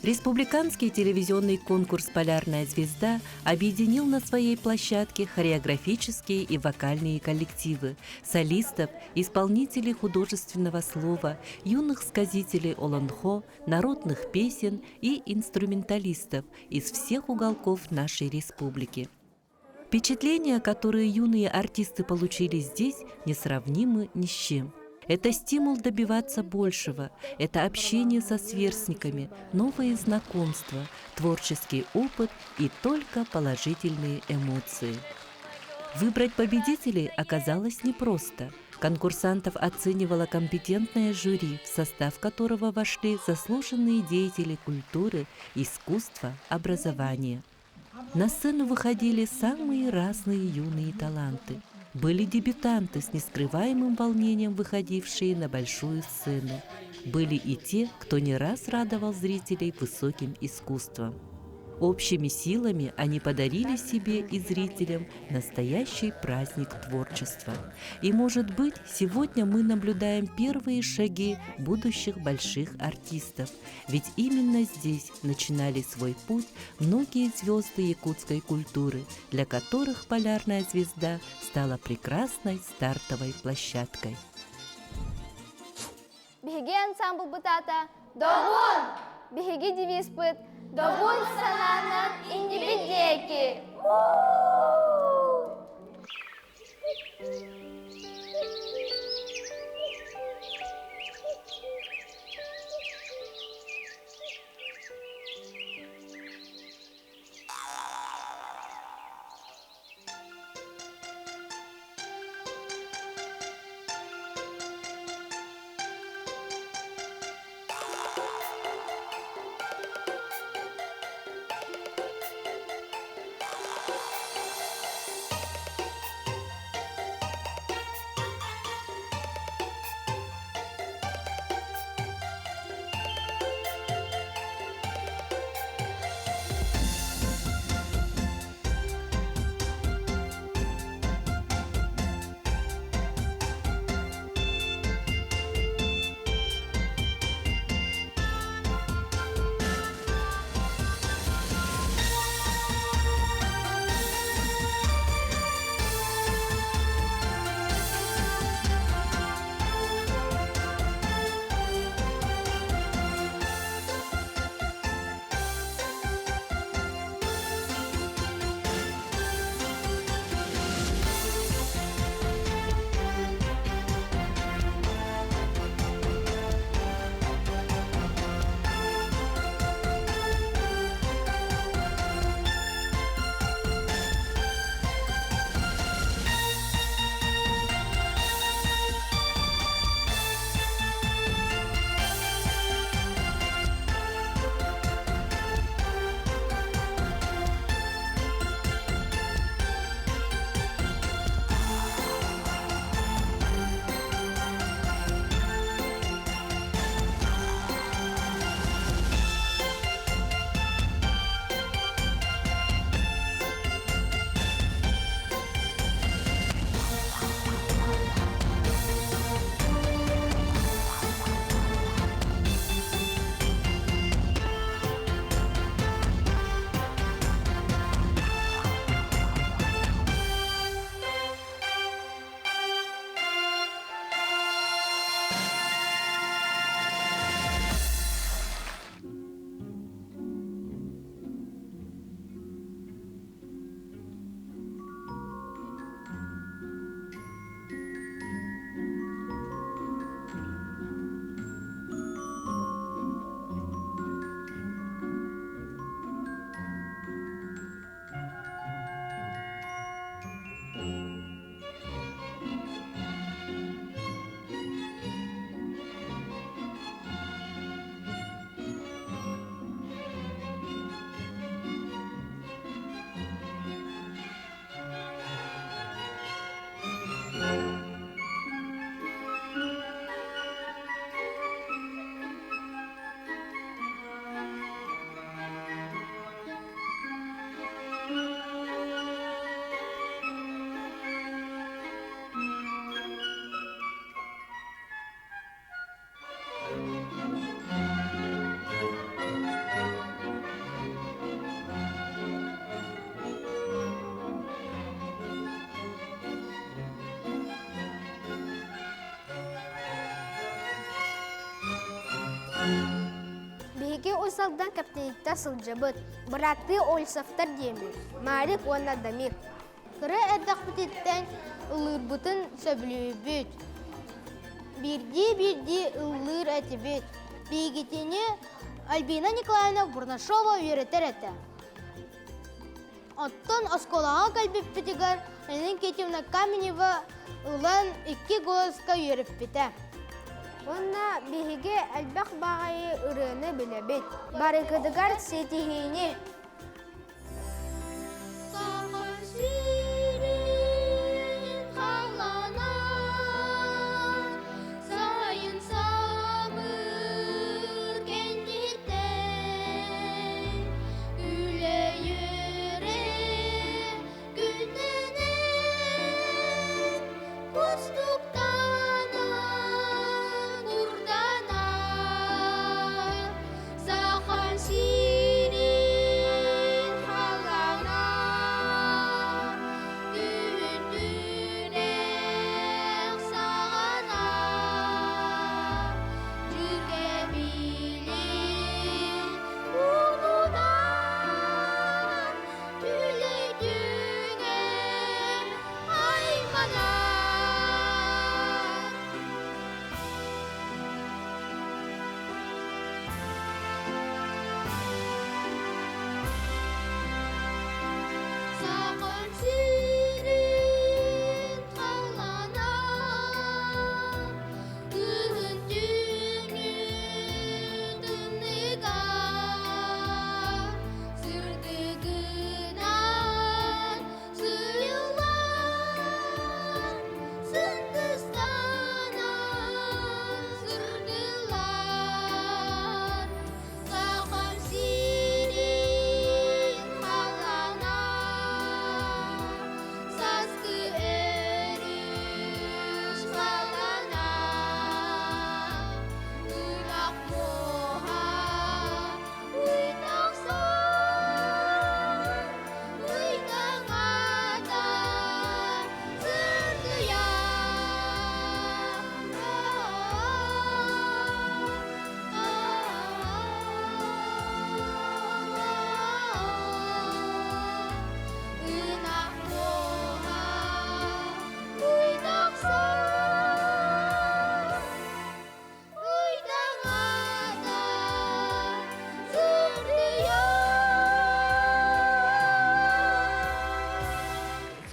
Республиканский телевизионный конкурс «Полярная звезда» объединил на своей площадке хореографические и вокальные коллективы, солистов, исполнителей художественного слова, юных сказителей олонхо, народных песен и инструменталистов из всех уголков нашей республики. Впечатления, которые юные артисты получили здесь, несравнимы ни с чем. Это стимул добиваться большего, это общение со сверстниками, новые знакомства, творческий опыт и только положительные эмоции. Выбрать победителей оказалось непросто. Конкурсантов оценивало компетентное жюри, в состав которого вошли заслуженные деятели культуры, искусства, образования. На сцену выходили самые разные юные таланты. Были дебютанты с нескрываемым волнением, выходившие на большую сцену. Были и те, кто не раз радовал зрителей высоким искусством. Общими силами они подарили себе и зрителям настоящий праздник творчества. И, может быть, сегодня мы наблюдаем первые шаги будущих больших артистов. Ведь именно здесь начинали свой путь многие звезды якутской культуры, для которых «Полярная звезда» стала прекрасной стартовой площадкой. Биһиги ансамбл бытата Догун! Биһиги девиз быт Догун сананан индивидеки! Биһиги уйсалдан каптейтта сылжабыт, быраты ойсафтар демир, марик уанна дамир. Кыры эрдак битеттен ылырбытын сөблүбүт. Бирди ылыр этибит. Бигитини Альбина Николаевна Бурнашова үйретер эте. Оттон осколаға калбип битигар, Элен Кетевна Каменева ылан 2 голоска үйреп бите. Онна биһиге әлбәк бағайы ырыны білебет. Барыкыдыгар сетихини.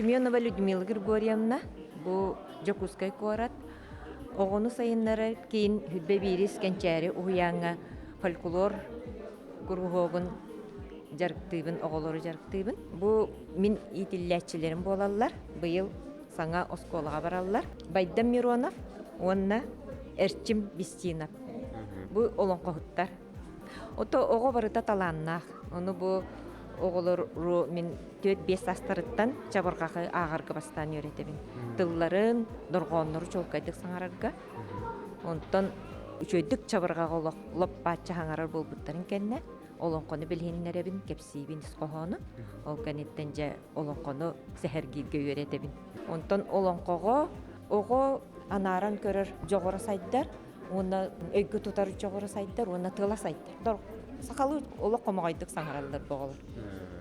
Семенова Людмила Григорьевна, бу Жокускай корат, оғыны сайынлары кейін хүлбе бейрес кәнчәрі ұяңа фольклор күрғоғын жарықтыбын, оғылары жарықтыбын. Бу мен итилләтчілерім болалар, бұйыл саңа осколаға баралар. Байдан Миронов, онна Эрчим Бестинов. Бу олон қоғыттар. Ото оғы барыта таланнақ. Оны бу оғылыру мен 4-5 астарыттан чабырғақы ағарғы бастан өретебін. Тылларын, дұрғонлары чолқайдық саңарарға. Онтан үшөйдік чабырғағы лоп бачы хаңарар бол бұттарын кәнне. Олонқоны білгенін әребін, кепсейбін сқоғаны. Ол кәнеттен жа олонқоны сәхәргейге өретебін. Онтан олонқоғы оғы анаран көрір жоғыры сайддар. Оны өйгі тұтары жоғыры сайддар, оны тыла сайддар. Сақалы олы қомағайдық саңаралар боғылыр.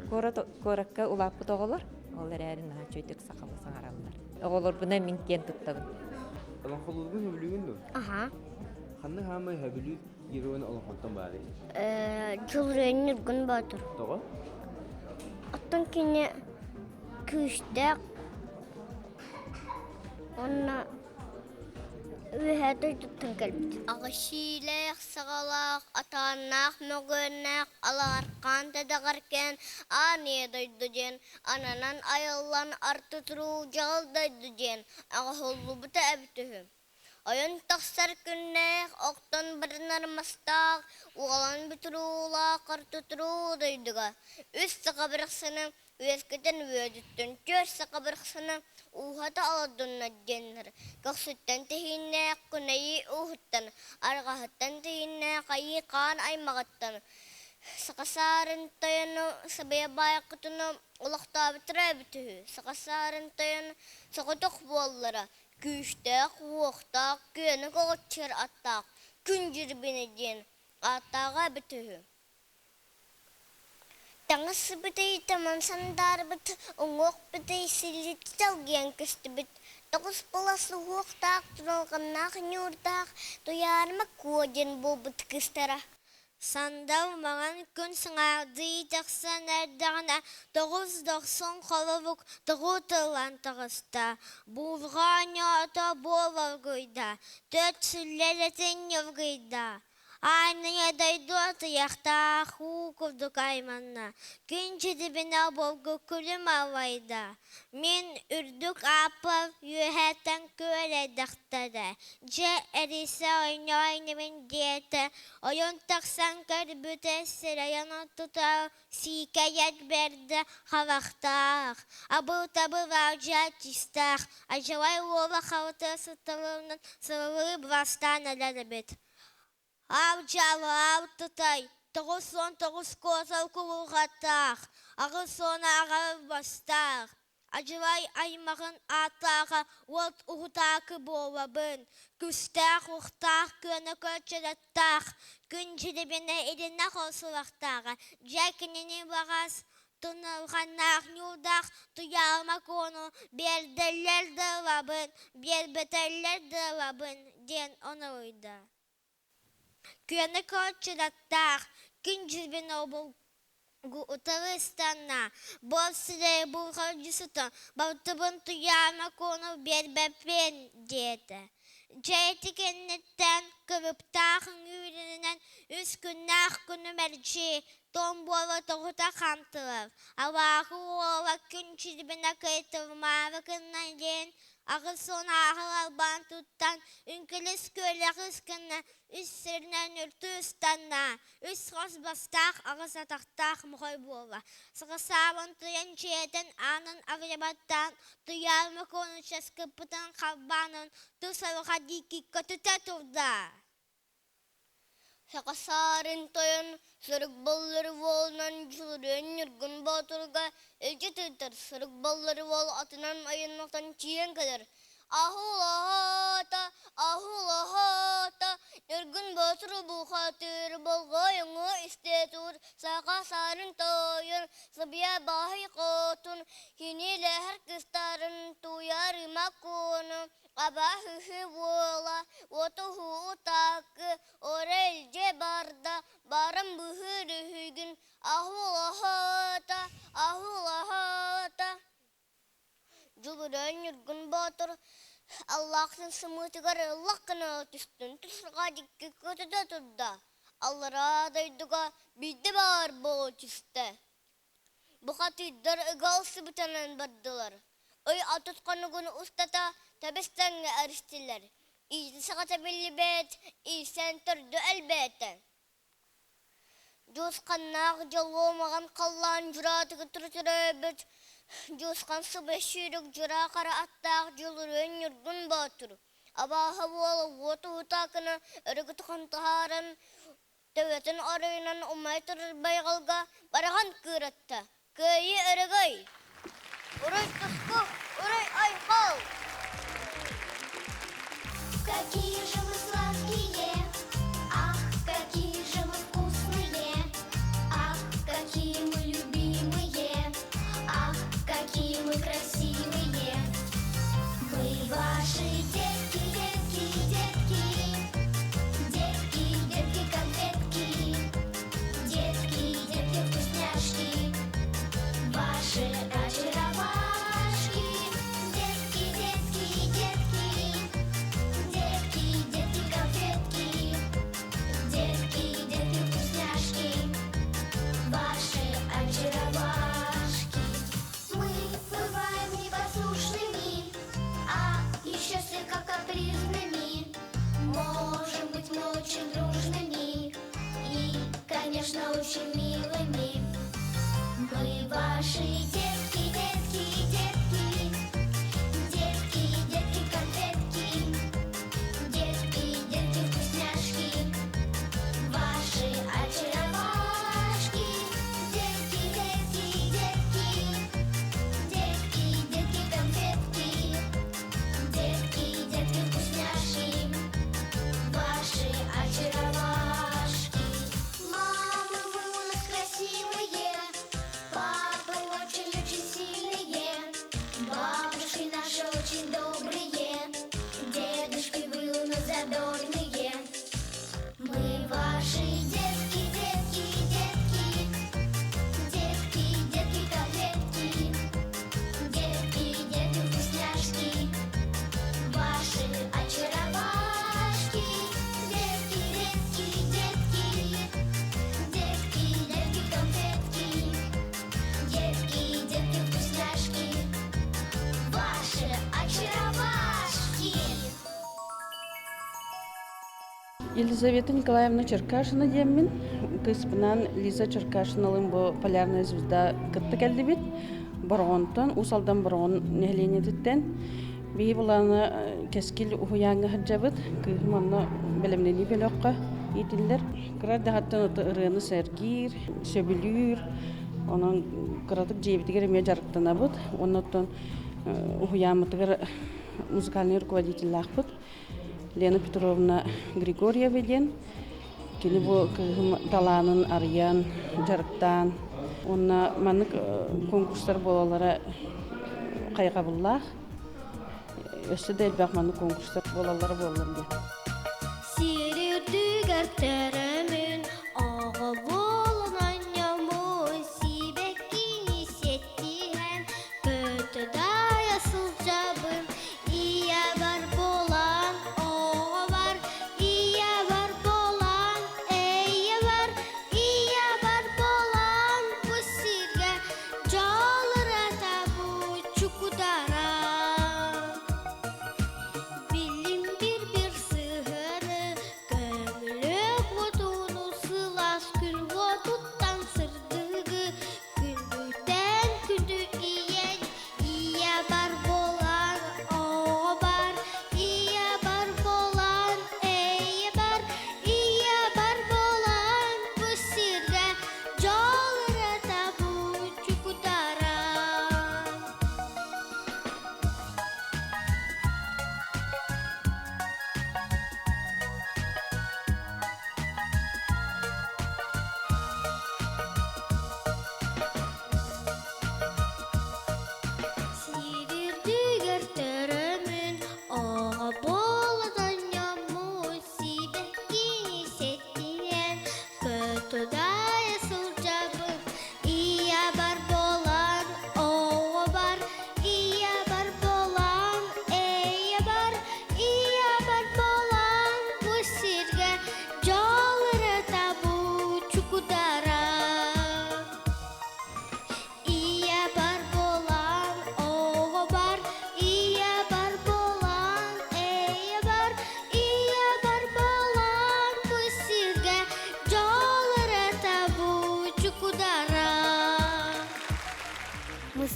Көрікке ұлапы тоғылыр, олар әрін чөйдік сақалы саңаралар. Оғылыр бұна мен кен тұттағын. Олан қолуғын өбілігін ді? Аха. Қанны хамай өбілік еруін олан қонтан бары? Жылрайын үргін батыр. Тоғы? Аттан кені күштәк. Онна Үһәді тұттың кәлбіт. Ағышилек, сағалақ, атанақ, мөгіннәк, аларқан тәдіғаркен, анедайды ден, ананан айыллан арты тұру жағылдайды ден, аға холлу бұта әбітігі. Ойын тақсар күннәк, оқтан бірін армастақ, уғалан бітіруылақ, арты тұру дайдыға. Үз сақа біріқсіні, өскетін өдіттін, көр сақа біріқсіні, Ухата аладунна деннер. Кақсыттан тихинне күнәйі ухыттан. Арғахыттан тихинне қайы қан аймағыттан. Сақасарын тайыны сабая байқытыны ұлақта бітірі бітігі. Сақасарын тайыны сақытық боллара. Күштәк, уақтақ, күйені қоғытчыр аттақ. Күн жүрбені ден. аттаға бітігі. Таңыз бітей таман сандар біт, оңоқ бітей селет салген күсті біт. Тоғыз баласы оқтақ, тұралғаннақ нүрдақ, тоярма көден бұл біт кістара. Сандау маған күн сыңарды етіқсан әрдіғана, 9-90 қолывық тұғу тылан тығыста. Бұлған ата болар гойда, 4 сүлелетін евгейда. Айная дайду аяқта құлды қайманна, күн жедібіне болғы күлім алайда. Мен үрдік апыр үйәттен көрәдіқтады. Же әресі ойнайнымен деті, ойын тақсан көрбіті сірайаны тұтау, сейкәйет берді қавақтақ. Абыл табыл аужа тістақ, ажалай олы қауты сұтылының сылы бастан әлі бет. Авчалы автытай, 9-19 козал кулғаттақ, ағы соны ағар бастақ. Ажылай аймағын атаға от ұғытақы болабын. Күстақ ұқтақ көні көтчіраттақ, күн жедебені едіне қосылақтаға. Жәкінені бағас тұнылғанақ нүлдақ, тұялма көні берділерді лабын, бербетерлерді лабын, ден оны ойда. Көні көтчіраттақ, күн жүрбен обыл ұтарыстанна, бол сірей бұлғар жүсітін, балтыбын тұяма көні бербәпен деді. Жәйті кеннеттен кіріптақын үйренінен үз күннақ күні мәрче, том болы тұғыта қамтылыр. Алағы ола күн жүрбені қайтылмары күннен ден, ағы соны ағыл албан тұттан, үнкіліс көлі қыскіні, үз сірінен үрті ұстанна, үз қос бастақ, ағыз атақтақ мұғай бола. Сығысабын тұян жетін анын ағырабаттан, тұярмы көні шаскыпытын қалбанын, тұсалыға дейкі көтіте тұрда. Сақасарын тойын, сұрық баллары волынан жүрен үргін батырға, әлге тұйтыр сұрық баллары вол атынан айынмақтан тиен кәдір. Ахулахата, үргін батыры бұл қатыр, болға еңі істе тұр, сақасарын тойын, сабия бағи қотын, хенелі әр кістарын туярыма көні. Абахы вола, отуху утакы, орелже барда, барым бұхыры хүгін, ахулахата. Жүгірен үргін батыр, Аллахтың сымытығар Аллахқына түстін, тұсырға декке көтіде тұрда. Аллара дайдыға биді бар бол түсті. Бұға түйдір үгалсы бұтанан бардылар. Ой атытқаны күні ұстата, тәбістіңі әрістілер. Исі сағата білі бәт, исен түрді әлбәті. Жосқаннақ жалу маған қаллан жүратығы тұртыры бәт. Жосқан сыбы шүйрік жүра қара аттақ жылырын үргін батыр. Абаға болы оты ұтақыны үргі тұқантығарын тәуетін арайынан ұмай тұрыр байғалға бараған күратты. Көйі үрігай. Урай туску, урай айқал. Какие же мы сладкие, ах, какие же мы вкусные, ах, какие мы любимые, ах, какие мы красивые. Мы ваши детки, детки, детки, детки, детки, конфетки, детки, детки, вкусняшки, ваши очаровашки, детки, детки, детки, детки, детки, Елизавета Николаевна Черкашина деммин. Кыспынан Лиза Черкашиналың бу полярная звезда кытта келди бит. Баронтон, усалдан барон нехленетиттен. Би буланы кескил уянга хаджабыт. Кыйманна белемнени белөккө итиллер. Кырада хаттан ырыны сергир, сөбүлүр. Онон кыратып жебитигер эме жарыктанабыт. Оннотон уянмытыгер музыкальный руководитель лахпыт. Лена Петровна Григорьева ден. Кини бу таланын арыян жарыктан. Онна манык конкурстар болалары кайга буллах. Өсті дәл бақманы конкурстар болалары болалар. Сирирдігер тәрімін аға болынан яму сибеккені сеттіген көті дай асыл жабын ия бар болан оға бар ия бар болан әйе бар ия бар болан бұсирге жалыра табу чукудара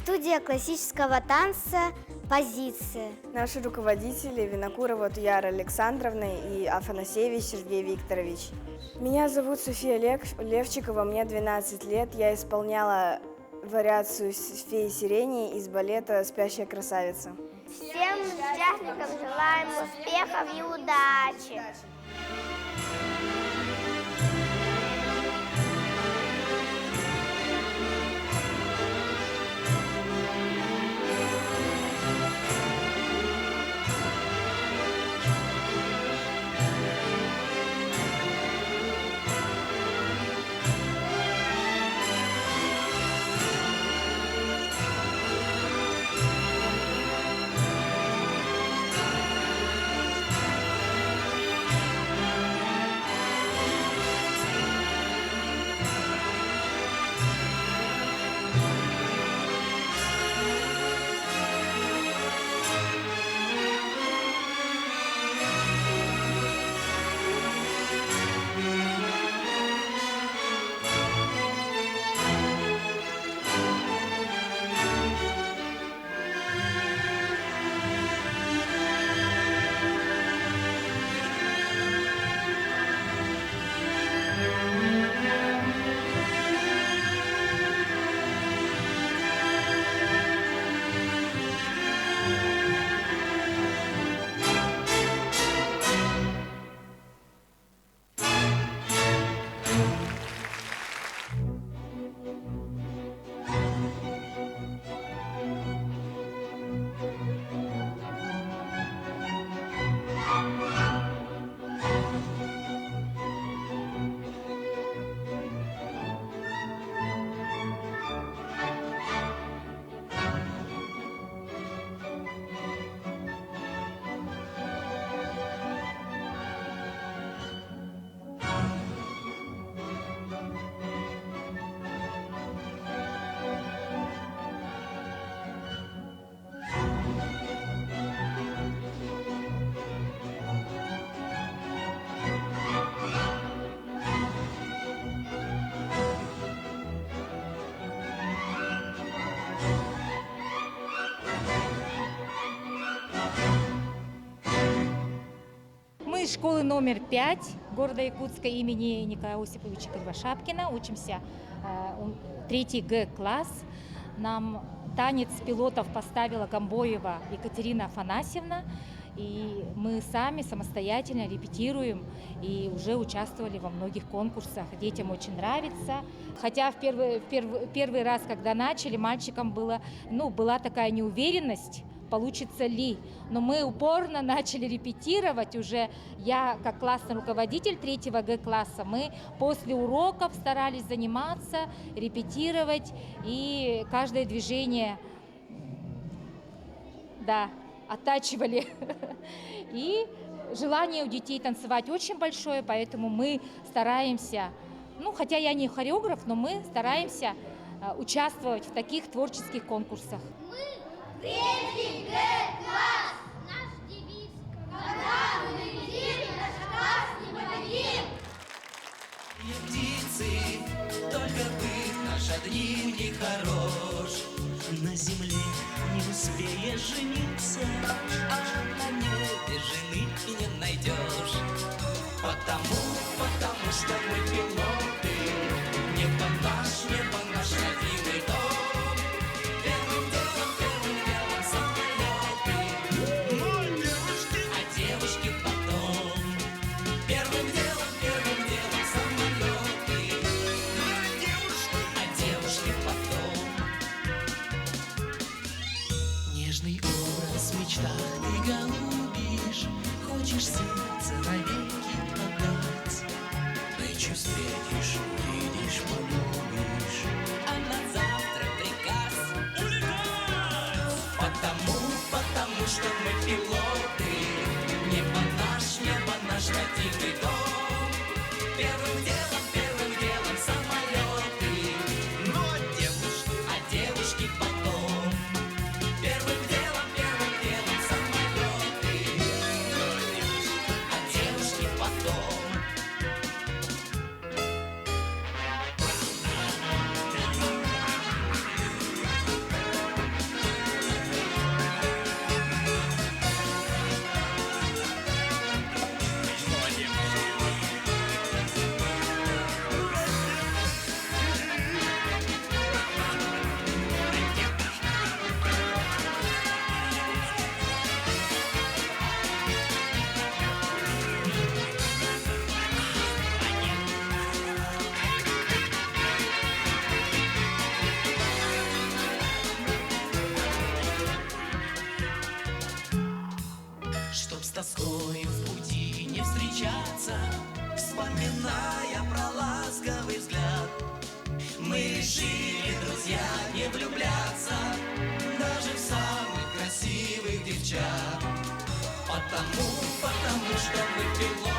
Студия классического танца «Позиция». Наши руководители Винокурова Туяра Александровна и Афанасьевич Сергей Викторович. Меня зовут София Левчикова, мне 12 лет. Я исполняла вариацию феи сирени из балета «Спящая красавица». Всем участникам желаем успехов и удачи! школы номер 5 города Якутска имени Николая Осиповича Кривошапкина. Учимся 3 Г-класс. Нам танец пилотов поставила Гамбоева Екатерина Афанасьевна. И мы сами самостоятельно репетируем и уже участвовали во многих конкурсах. Детям очень нравится. Хотя в первый раз, когда начали, мальчикам была такая неуверенность, получится ли. Но мы упорно начали репетировать. Уже я, как классный руководитель 3 Г-класса, мы после уроков старались заниматься, репетировать. И каждое движение, оттачивали. И желание у детей танцевать очень большое, поэтому мы стараемся, хотя я не хореограф, но мы стараемся участвовать в таких творческих конкурсах. Мы 3 Г-класс! Наш девиз. Когда мы летим, наш класс не победим! Птицы, только бы наш одним не хорош. На земле не успеешь жениться, а на небе жены и не найдешь. Потому что мы пилоты, небо наш родимый дом. Первым делом самолеты, а девушки потом. Первым делом самолеты, а девушки потом. Нежный образ в мечтах ты голубишь, хочешь сердце навеки отдать. Нынче встретишь, видишь, полюбишь, а на завтра приказ улетать. Потому что мы пилоты, небо наш родимый дом. Первым делом самолеты, а девушки потом. Первым делом самолеты, а девушки потом. Чтоб с тоской в пути не встречаться, вспоминая про ласковый взгляд, мы решили, друзья, не влюбляться даже в самых красивых девчат. Потому что мы пилоты.